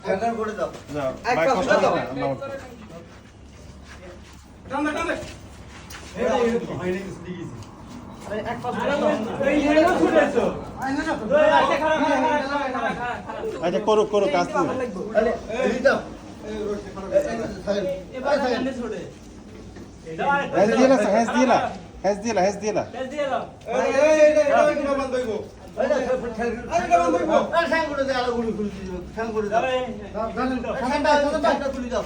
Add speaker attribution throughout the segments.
Speaker 1: Hanger করে দাও
Speaker 2: যাও
Speaker 1: এক
Speaker 2: ভাই
Speaker 1: কাপ
Speaker 2: কষ্ট
Speaker 1: দাও।
Speaker 2: না আল্লাহ
Speaker 3: টানবে টানবে
Speaker 1: আরে এক কাপ
Speaker 2: আচ্ছা করো করো কাজ করো
Speaker 1: আরে এই দাও
Speaker 2: হ্যাজ দিলা
Speaker 1: ওই ঠ্যাংটা তুলি দাও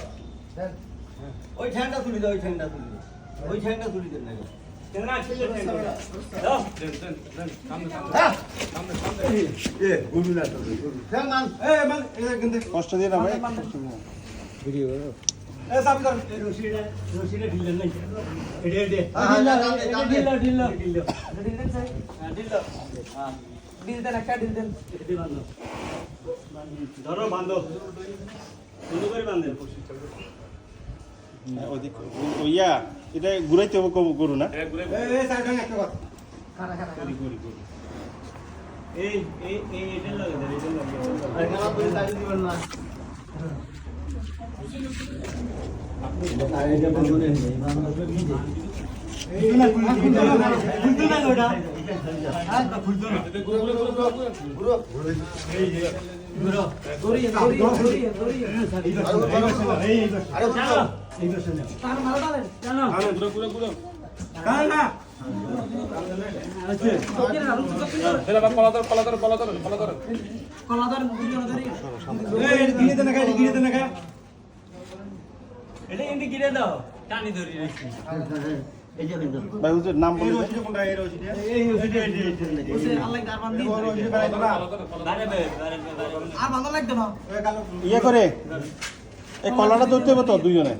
Speaker 1: ওই ঠ্যাংটা তুলি দাও ওই ঠ্যাংটা তুলি দেন না
Speaker 2: কষ্ট দিয়ে না ভাই
Speaker 3: ধরো বান্ধব সুন্দর করে বান্ধেন
Speaker 2: ওদিক ওইয়া এটা ঘুরাইতে হবে গরু না
Speaker 3: এই এই এই এটা লাগে এটা লাগে এটা এনে গিরে দাও টানি ধরি রাখছি
Speaker 2: ভাই হুজুর নাম বলে ইয়ে করে এই কলাটা ধরতে হবে তো দুইজনে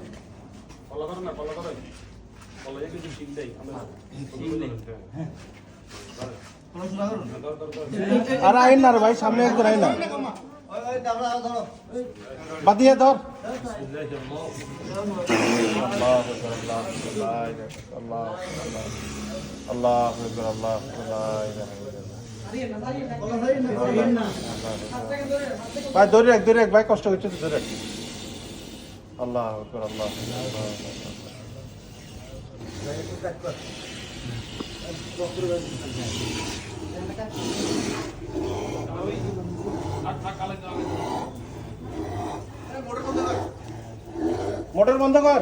Speaker 2: আর আইন না রে ভাই সামনে একজন আইন না বাদিয়ে ধর আল্লাহ ভাই ধরে রাখ ভাই কষ্ট হচ্ছে তো ধরে আল্লাহ আল্লাহ মোটর বন্ধ কর